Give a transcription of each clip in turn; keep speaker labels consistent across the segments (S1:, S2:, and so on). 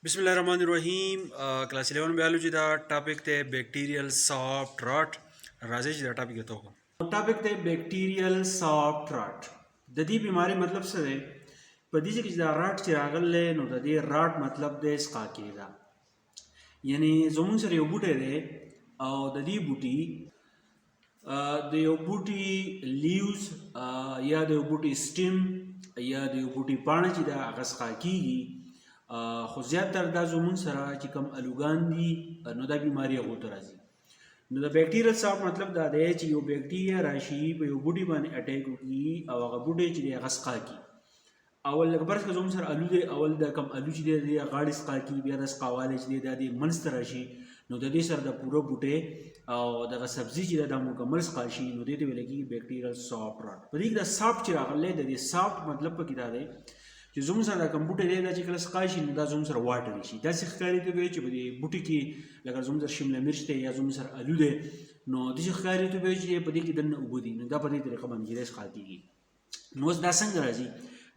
S1: بسم الله الرحمن الرحیم. کلاس 11 بایولوجي دا ټاپک ته بیکټیریل سافټ راټ. راځي چې دا ټاپک ته وګورو. ټاپک ته بیکټیریل سافټ راټ. د دې بیماری مطلب څه دی؟ په دې کې چې دا راټ چې راغلی نو د دې راټ مطلب دی سقا کېدا. یعنی زمونږ سره یو بوټی دی او د دې بوټي د یو بوټي لیوز یا د یو بوټي سټیم یا د یو بوټي پاڼه چې دا هغه سقا کېږي، خو زیاتره دا زمونږ سره چې کوم الوګان دي نو دا بیماري هغو ته راځي. نو د بیکټیریل سافټ مطلب دا دی چې یو بیکټیریا راشي په یو بوټي باندې اټیک وکړي او هغه بوټی چې دی هغه سقا کړي. اول لکه فرض کړه زموږ سره الو دی، اول د کوم الو چې دی غاړې سقا کړي، بیا د سقاوالی چې دی دا د منځ ته راشي، نو د دې سره د پوره بوټی او دغه سبزي چې ده دا مکمل سقا شي، نو دې ته ویل کېږي بیکټیریل سافټ راټ. په دې کې د سافټ چې راغلی د دې سافټ مطلب پکې دا دی چې زموږ سره دا کوم بوټی دی دا چې کله سقا شي نو دا زموږ سره واټري شي. داسې ښکاري ته وایي چې په دې بوټي کې لکه زموږ سره شمله مرچ دی یا زموږ سره الو دی، نو داسې ښکاري ته وایي چې په دې کې دننه اوبه دي، نو دا په دې طریقه باندې چې دی سقا کېږي. نو اوس دا څنګه راځي؟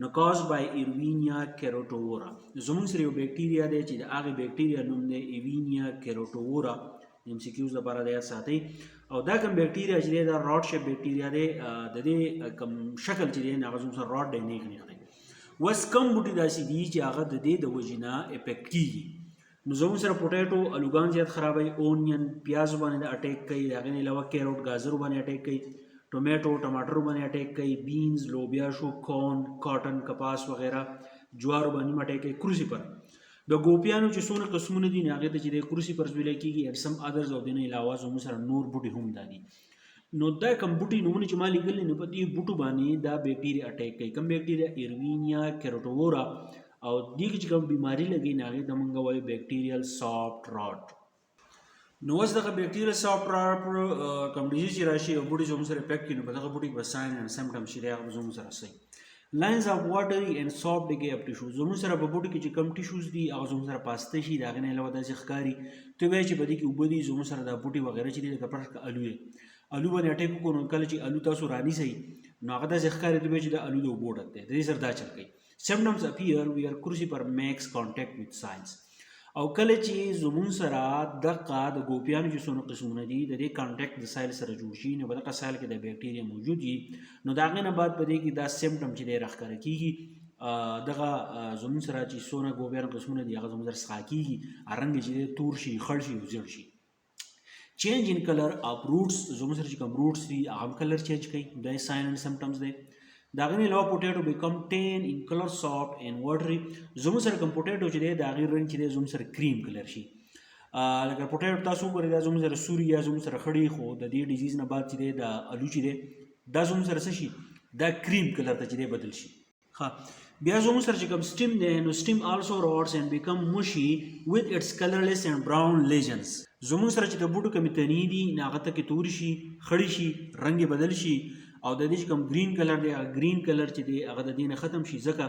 S1: نو کاز بای ایروینیا کیروټوورا. زموږ سره یو بیکټیریا دی چې د هغې بیکټیریا نوم دی ایوینیا کیروټوورا. ایم سی کیوز لپاره د یاد ساتئ. او دا کوم بیکټیریا چې دی دا راډ شیپ بیکټیریا دی، د دې کوم شکل چې دی هغه زموږ سره راډ دی، نیغ نیغ دی. اوس کم بوټي داسې دي چې هغه د دې د وجې نه افیکټ کېږي. نو زموږ سره پوټیټو الوګان زیات خرابوي، اونین پیازو باندې اټیک کوي، د هغې نه علاوه کیروټ ګازرو باندې اټیک کوي، ټومیټو ټماټرو باندې اټیک کوي، بینز لوبیا شو، کون کاټن کپاس وغیره جوارو باندې هم اټیک کوي. کروسیپر د ګوپیانو چې څونه قسمونه دي نو هغې ته چې د کروسیپرز ویلی کېږي، اینډ سم ادرز او د نه علاوه زموږ سره نور بوټي هم دا دي. نو دا کوم بوټي نومونه چې ما لیکلي نو په دې بوټو باندې دا بیکټیریا اټیک کوي. کوم بیکټیریا؟ ایروینیا کیروټوورا. او دې کې چې کوم بیماري لګي نو هغې ته موږ وایو بیکټیریل سافټ راټ. نو اوس دغه بیکټیریل سافټ راټ کوم ډیزیز چې راشي او بوټي زموږ سره افیکټ کړي نو په دغه بوټي کې به ساین اینډ سمټمز چې دی هغه زموږ سره صحیح. لاینز اف واټري اینډ سافټ ډیکې اف ټیشوز. زموږ سره په بوټي کې چې کم ټیشوز دي هغه زموږ سره پاسته شي، د هغې نه علاوه داسې ښکاري ته وایي چې په دې کې اوبه دي. زموږ سره دا بوټي وغیره چې دي لکه فرض کړه الو دی، الو باندې اټیک وکړو نو کله چې الو تاسو رانیسئ نو هغه داسې ښکاري ته وایي چې دا الو د اوبو ډک دی، د دې سره دا چل کوي. سمټمز اپیر ویر کروسیپر میکس کانټیکټ وذ ساینس. او کله چې زموږ سره دغه د ګوپیانو چې څونه قسمونه دي د دې کانټیکټ د سایل سره جوړ شي نو په دغه سایل کې د بیکټیریا موجود وي، نو د هغې نه بعد په دې کې دا سمټم چې دی راښکاره کېږي. دغه زموږ سره چې څونه ګوپیانو قسمونه دي هغه زموږ سره سقا کېږي، رنګ یې چې دی تور شي، خړ شي او زیړ شي. چینج ان کلر اف روټس. زموږ سره چې کوم روټس دي هغه هم کلر چینج کوي، دا یې ساین اینډ سمټمز دی. د هغې نه علاوه پوټیټو بیکم ټین ان کلر سافټ اینډ واټري. زموږ سره کوم پوټیټو چې دی د هغې رنګ چې دی زموږ سره کریم کلر شي. لکه پوټیټو تاسو وګورئ دا زموږ سره سوري یا زموږ سره خړی، خو د دې ډیزیز نه بعد چې دی د الو چې دی دا زموږ سره څه شي؟ دا کریم کلر ته چې دی بدل شي. بیا زموږ سره چې کوم سټیم دی نو سټیم آلسو راټس اینډ بیکم مشي وذ اټس کلرلیس اینډ براون لیجنز. زموږ سره چې د بوټو کومې تنې دي نو هغه ته کې تورې شي، خړې شي، رنګ یې بدل شي، او د دې چې کوم ګرین کلر دی هغه ګرین کلر چې دی هغه د دې نه ختم شي، ځکه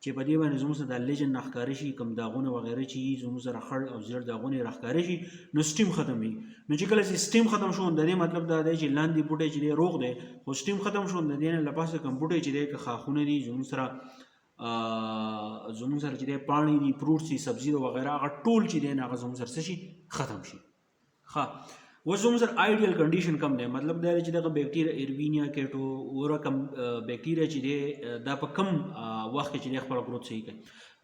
S1: چې په دې باندې زموږ سره د لیجن نه ښکاره شي، کوم داغونه وغیره چې زموږ سره خړ او زیړ داغونه یې راښکاره شي نو سټیم ختم وي. نو چې کله چې سټیم ختم شو د دې مطلب دا دی چې لاندې بوټی چې دی روغ دی، خو سټیم ختم شو د دې نه له پاسه کوم بوټی چې دی که خاښونه دي زموږ سره چې دی پاڼې دي، فروټس دي، سبزي ده وغیره، هغه ټول چې دی هغه زموږ سره څه شي؟ ختم شي. اوس زموږ سره آیډیل کنډیشن کم دی، مطلب دا دی چې دغه بیکټیریا ایروینیا کیروټوورا کم بیکټیریا چې دی دا په کم وخت کې چې دی خپله گروت صحیح کوي.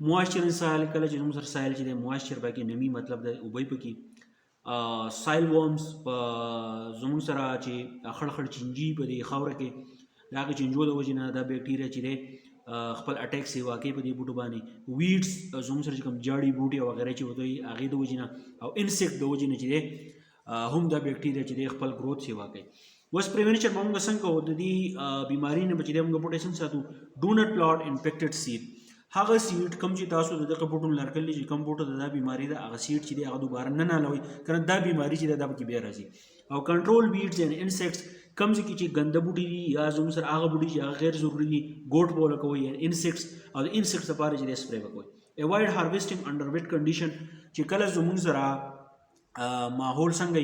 S1: موایسچر ان سایل. کله چې زموږ سره سایل چې دی موایسچر پکې نمی، مطلب د اوبه پکې. سایل وارمز په زموږ سره چې خړ خړ چینجي په دې خاوره کې د هغې چینجو د وجې نه دا بیکټیریا چې دی خپل اټیک سیوا کوي په دې بوټو باندې. ویډس زموږ سره چې کوم جاړي بوټي او وغیره چې ورته وي هغې د وجې نه او انسیکټ د وجې نه چې دی هم دا بیکټیریا چې دی خپل گروت سیوا کوي. اوس پریونشن به موږ څنګه کوو؟ د دې بیماري نه به چې دی موږ بوټی څنګه ساتو؟ ډو نټ پلاټ انفیکټډ سیډ. هغه سیډ کوم چې تاسو د دغه بوټو نه لرکلي چې کوم بوټو د دا بیماري ده هغه سیډ چې دی هغه دوباره نه نالوئ، کنه دا بیماري چې ده دا پکې بیا راځي. او کنټرول ویډز اینډ انسیکټس. کوم ځای کې چې ګنده بوټي دي یا زموږ سره هغه بوټي چې هغه غیر ضروري دي ګوټ به ولګوئ، انسیکټس او د انسیکټس لپاره چې دی سپری وکوئ. اوایډ هارویسټینګ انډر ویټ کنډیشن. چې کله زموږ سره ماحول څنګه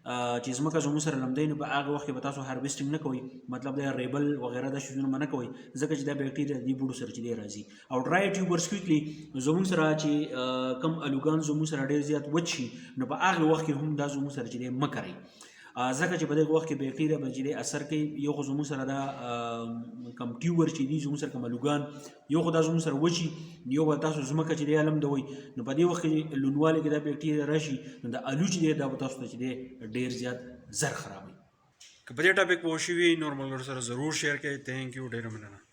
S1: چې ځمکه زموږ سره لمدی نو په هغه وخت کې به تاسو هارویسټینګ نه کوئ، مطلب د ریبل وغیره دا شیزونه به نه کوئ ځکه چې دا بیکټیریا د دې بوټو سره چې دی راځي. او ډرای ټیوبرز کویکلی زموږ سره چې کم الوګان زموږ سره ډېر زیات وچ شي نو په هغه وخت کې هم دا زموږ سره چې دی مه کوئ ځکه چې په دغه وخت کې بیکټیریا به چې دی اثر کوي. یو خو زموږ سره دا کم ټیوبر چې دي زموږ سره کم الوګان یو خو دا زموږ سره وچي، یو به تاسو ځمکه چې دی لمدوئ نو په دې وخت کې لوندوالي کې دا بیکټیریا راشي نو د الو چې دی دا به تاسو ته چې دی ډېر زیات زر خرابوي. که په دې ټاپک پوه شوي نور ملګرو سره ضرور شیر کړئ. تھینک یو، ډېره مننه.